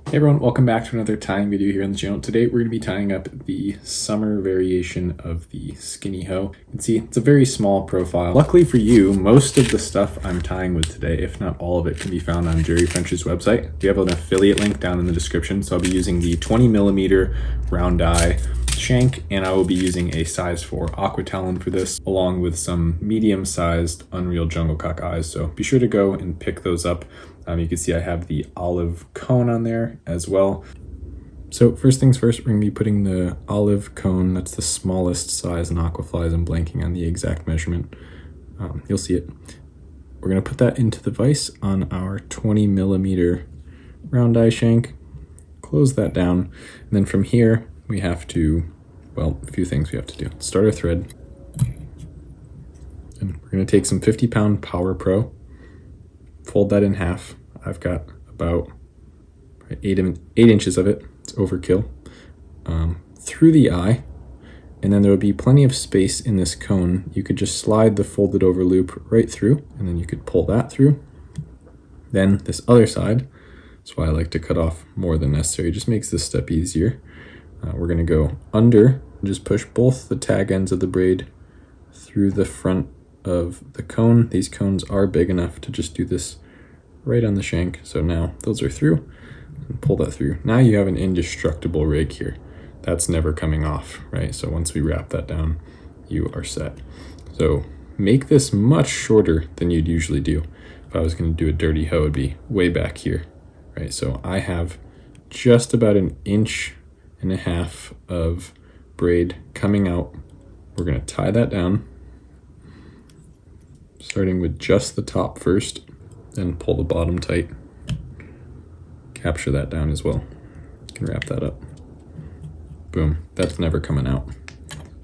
Hey everyone, welcome back to another tying video here on the channel. Today we're going to be tying up the summer variation of the skinny hoe. You can see it's a very small profile. Luckily for you, most of the stuff I'm tying with today, if not all of it, can be found on Jerry French's website. We have an affiliate link down in the description, so I'll be using the 20mm round eye shank, and I will be using a size 4 aqua talon for this, along with some medium-sized Unreal Junglecock eyes, so be sure to go and pick those up. You can see I have the olive cone on there as well. So first things first, we're going to be putting the olive cone, that's the smallest size in aquaflies. I'm blanking on the exact measurement. You'll see it. We're going to put that into the vise on our 20mm round eye shank, close that down, and then from here we have to, well, a few things we have to do. Start our thread, and we're going to take some 50-pound Power Pro, fold that in half. I've got about 8 inches of it. It's overkill. Through the eye, and then there would be plenty of space in this cone. You could just slide the folded over loop right through, and then you could pull that through. Then this other side, that's why I like to cut off more than necessary. It just makes this step easier. We're going to go under and just push both the tag ends of the braid through the front of the cone. These cones are big enough to just do this right on the shank. So now those are through, and pull that through. Now you have an indestructible rig here. That's never coming off, right? So once we wrap that down, you are set. So make this much shorter than you'd usually do. If I was going to do a dirty hoe, it'd be way back here, right? So I have just about 1.5 inches of braid coming out. We're going to tie that down, starting with just the top first. Then pull the bottom tight, capture that down as well. You can wrap that up. Boom, that's never coming out.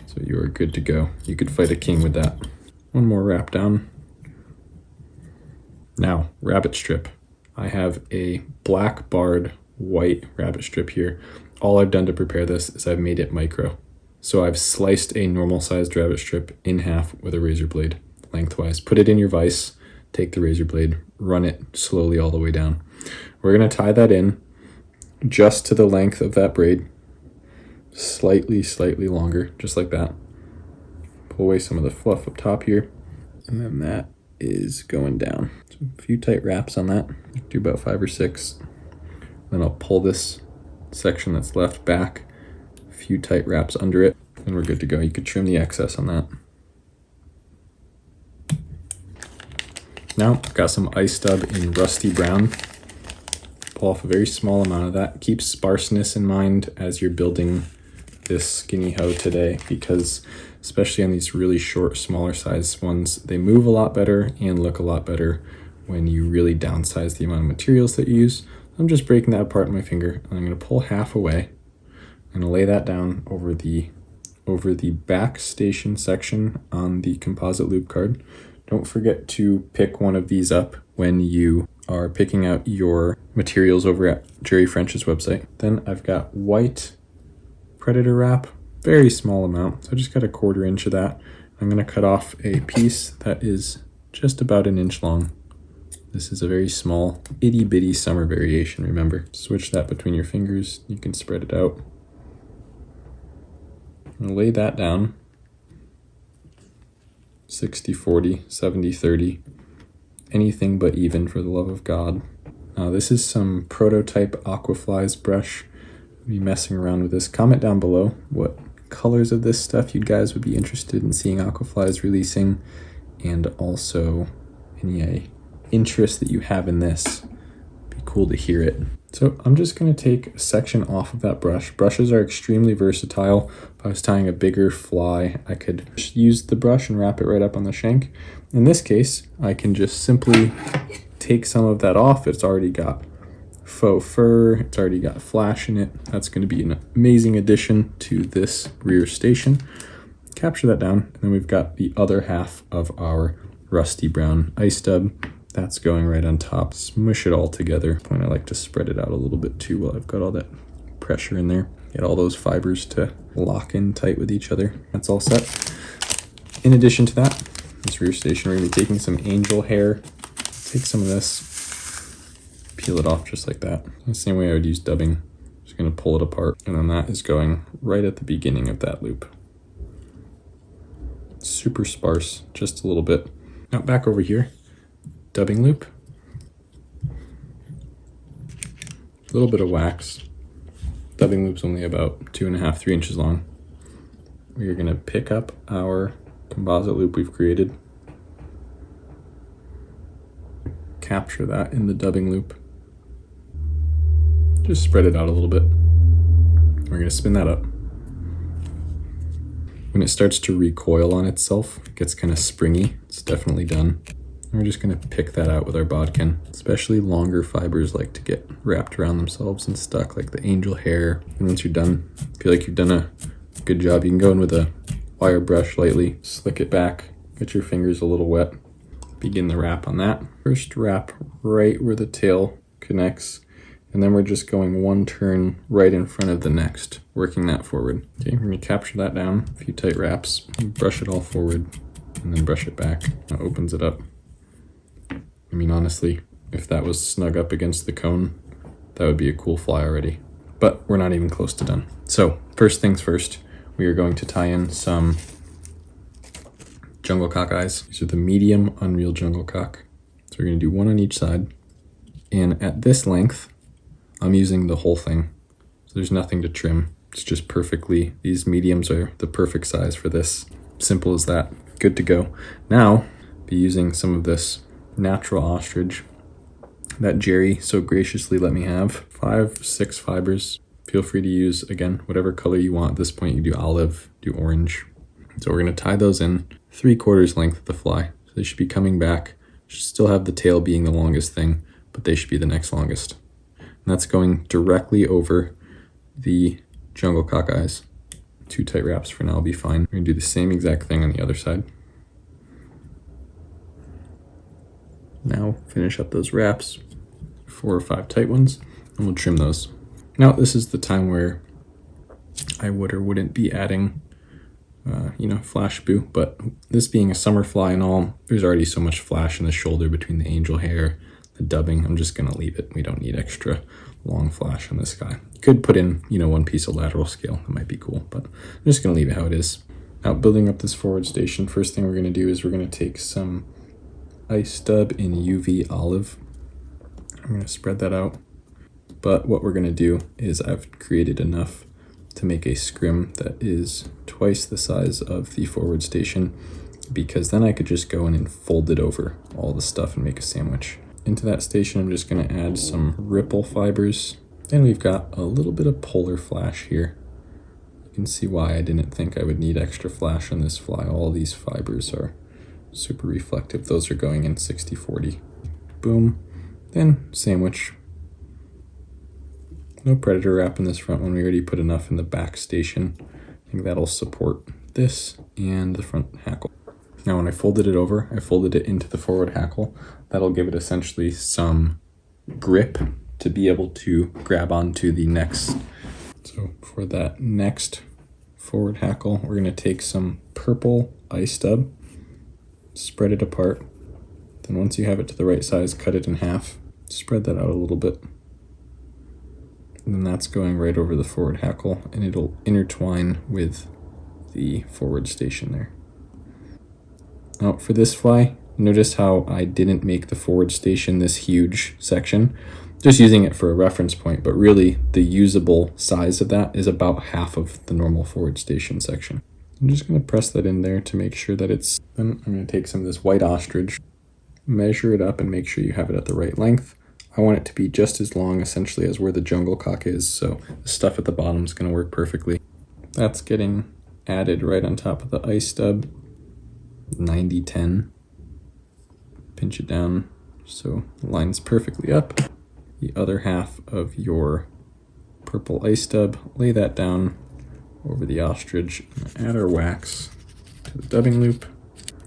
So you are good to go. You could fight a king with that. One more wrap down. Now, rabbit strip. I have a black barred white rabbit strip here. All I've done to prepare this is I've made it micro. So I've sliced a normal sized rabbit strip in half with a razor blade lengthwise. Put it in your vise. Take the razor blade, run it slowly all the way down. We're going to tie that in just to the length of that braid, slightly longer, just like that. Pull away some of the fluff up top here, and then that is going down. So a few tight wraps on that, do about 5 or 6. Then I'll pull this section that's left back, a few tight wraps under it, and we're good to go. You could trim the excess on that. Now I've got some ice stub in rusty brown. Pull off a very small amount of that. Keep sparseness in mind as you're building this skinny hoe today, because especially on these really short, smaller size ones, they move a lot better and look a lot better when you really downsize the amount of materials that you use. I'm just breaking that apart with my finger, and I'm going to pull half away. I'm going to lay that down over the back station section on the composite loop card. Don't forget to pick one of these up when you are picking out your materials over at Jerry French's website. Then I've got white predator wrap, very small amount. So I just got 1/4 inch of that. I'm going to cut off a piece that is just about 1 inch long. This is a very small, itty bitty summer variation, remember. Switch that between your fingers. You can spread it out. I'm going to lay that down. 60-40, 70-30, anything but even, for the love of God. Now this is some prototype aquaflies brush. I'll be messing around with this. Comment down below what colors of this stuff you guys would be interested in seeing aquaflies releasing, and also any interest that you have in this. Be cool to hear it. So I'm just going to take a section off of that brush. Brushes are extremely versatile. If I was tying a bigger fly, I could just use the brush and wrap it right up on the shank. In this case, I can just simply take some of that off. It's already got faux fur, it's already got flash in it. That's going to be an amazing addition to this rear station. Capture that down, and then we've got the other half of our rusty brown ice stub. That's going right on top. Smush it all together. And I like to spread it out a little bit too while I've got all that pressure in there. Get all those fibers to lock in tight with each other. That's all set. In addition to that, this rear station, we're going to be taking some angel hair. Take some of this, peel it off just like that. The same way I would use dubbing. Just gonna pull it apart, and then that is going right at the beginning of that loop. Super sparse, just a little bit. Now back over here, dubbing loop. A little bit of wax. Dubbing loop's only about 2.5, 3 inches long. We are gonna pick up our composite loop we've created, capture that in the dubbing loop, just spread it out a little bit. We're gonna spin that up. When it starts to recoil on itself, it gets kind of springy, it's definitely done. And we're just gonna pick that out with our bodkin. Especially longer fibers like to get wrapped around themselves and stuck, like the angel hair. And once you're done, feel like you've done a good job, you can go in with a wire brush lightly, slick it back, get your fingers a little wet, begin the wrap on that. First wrap right where the tail connects, and then we're just going one turn right in front of the next, working that forward. Okay, we're gonna capture that down, a few tight wraps, brush it all forward, and then brush it back. That opens it up. I mean, honestly, if that was snug up against the cone, that would be a cool fly already. But we're not even close to done. So first things first, we are going to tie in some jungle cock eyes. These are the medium Unreal jungle cock. So we're gonna do one on each side. And at this length, I'm using the whole thing. So there's nothing to trim. It's just perfectly, these mediums are the perfect size for this. Simple as that, good to go. Now, be using some of this natural ostrich that Jerry so graciously let me have. 5, 6 fibers. Feel free to use, again, whatever color you want. At this point, you do olive, do orange. So we're gonna tie those in 3/4 length of the fly. So they should be coming back. Should still have the tail being the longest thing, but they should be the next longest. And that's going directly over the jungle cock eyes. 2 tight wraps for now will be fine. We're gonna do the same exact thing on the other side. Now finish up those wraps, 4 or 5 tight ones, and we'll trim those. Now this is the time where I would or wouldn't be adding flash boo, but this being a summer fly and all, there's already so much flash in the shoulder between the angel hair, the dubbing. I'm just gonna leave it. We don't need extra long flash on this guy. Could put in, 1 piece of lateral scale. That might be cool, but I'm just gonna leave it how it is. Now building up this forward station, first thing we're gonna do is we're gonna take some ice dub in UV olive. I'm gonna spread that out. But what we're gonna do is I've created enough to make a scrim that is twice the size of the forward station, because then I could just go in and fold it over all the stuff and make a sandwich. Into that station, I'm just gonna add some ripple fibers. And we've got a little bit of polar flash here. You can see why I didn't think I would need extra flash on this fly. All these fibers are super reflective. Those are going in 60-40. Boom, then sandwich. No predator wrap in this front one. We already put enough in the back station. I think that'll support this and the front hackle. Now when I folded it over, I folded it into the forward hackle. That'll give it essentially some grip to be able to grab onto the next. So for that next forward hackle, we're gonna take some purple ice dub, spread it apart. Then once you have it to the right size, cut it in half. Spread that out a little bit. And then that's going right over the forward hackle, and it'll intertwine with the forward station there. Now for this fly, notice how I didn't make the forward station this huge section, just using it for a reference point, but really the usable size of that is about half of the normal forward station section. I'm just gonna press that in there to make sure that it's, then I'm gonna take some of this white ostrich, measure it up and make sure you have it at the right length. I want it to be just as long essentially as where the jungle cock is, so the stuff at the bottom is going to work perfectly. That's getting added right on top of the ice stub. 90-10. Pinch it down so it lines perfectly up. The other half of your purple ice stub, lay that down over the ostrich, and add our wax to the dubbing loop.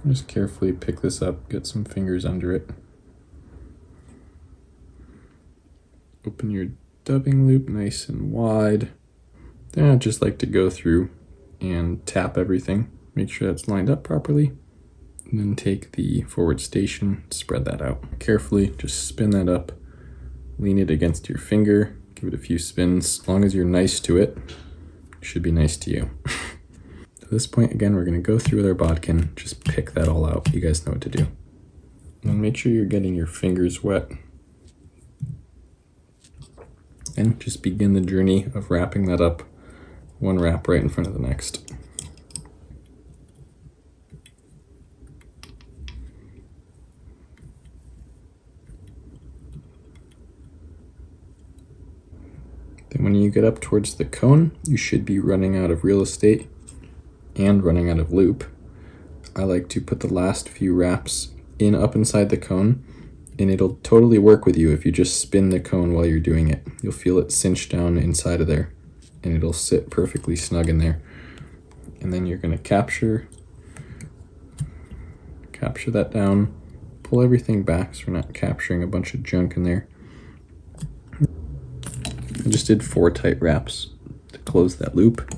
Just carefully pick this up, get some fingers under it. Open your dubbing loop nice and wide. Then I'd just like to go through and tap everything, make sure that's lined up properly. And then take the forward station, spread that out carefully, just spin that up lean it against your finger, give it a few spins. As long as you're nice to it, it should be nice to you. At this point, again, we're going to go through with our bodkin, just pick that all out. You guys know what to do. And make sure you're getting your fingers wet. And just begin the journey of wrapping that up, one wrap right in front of the next. Then when you get up towards the cone, you should be running out of real estate and running out of loop. I like to put the last few wraps in up inside the cone, and it'll totally work with you if you just spin the cone while you're doing it. You'll feel it cinch down inside of there, and it'll sit perfectly snug in there. And then you're going to capture that down, pull everything back so we're not capturing a bunch of junk in there. I just did 4 tight wraps to close that loop.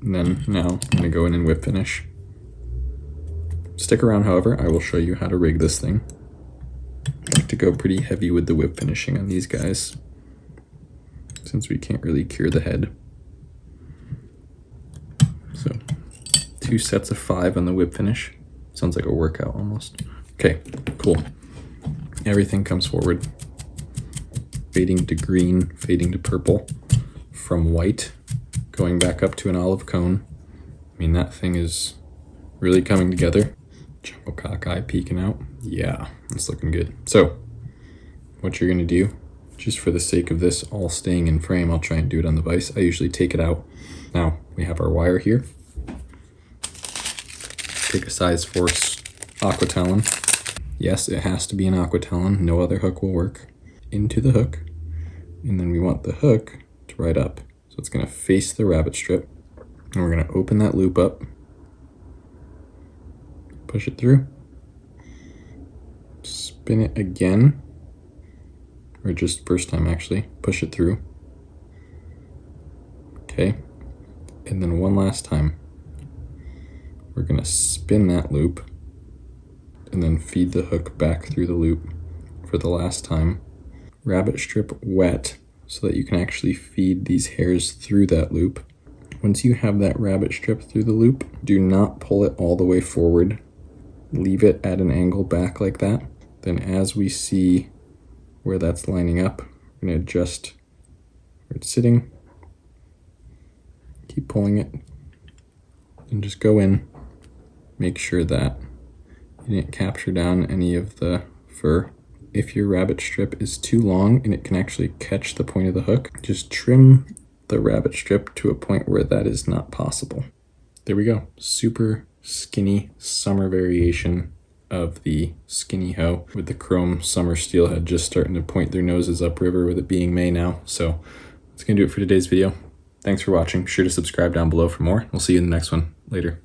And then now I'm going to go in and whip finish. Stick around, however, I will show you how to rig this thing. I like to go pretty heavy with the whip finishing on these guys, since we can't really cure the head. So 2 sets of 5 on the whip finish. Sounds like a workout almost. Okay, cool. Everything comes forward. Fading to green, fading to purple, from white, going back up to an olive cone. I mean, that thing is really coming together. Jumbo cockeye peeking out. Yeah, it's looking good. So, what you're gonna do, just for the sake of this all staying in frame, I'll try and do it on the vise. I usually take it out. Now, we have our wire here. Take a size 4 aqua talon. Yes, it has to be an aqua talon. No other hook will work. Into the hook. And then we want the hook to ride up. So it's going to face the rabbit strip. And we're going to open that loop up. Push it through. Spin it again. Or just first time actually. Push it through. Okay. And then one last time. We're going to spin that loop. And then feed the hook back through the loop for the last time. Rabbit strip wet so that you can actually feed these hairs through that loop. Once you have that rabbit strip through the loop, do not pull it all the way forward. Leave it at an angle back like that. Then as we see where that's lining up, we're going to adjust where it's sitting. Keep pulling it and just go in. Make sure that you didn't capture down any of the fur. If your rabbit strip is too long and it can actually catch the point of the hook, just trim the rabbit strip to a point where that is not possible. There we go. Super skinny summer variation of the skinny hoe with the chrome summer steelhead just starting to point their noses upriver with it being May now. So that's going to do it for today's video. Thanks for watching. Be sure to subscribe down below for more. We'll see you in the next one. Later.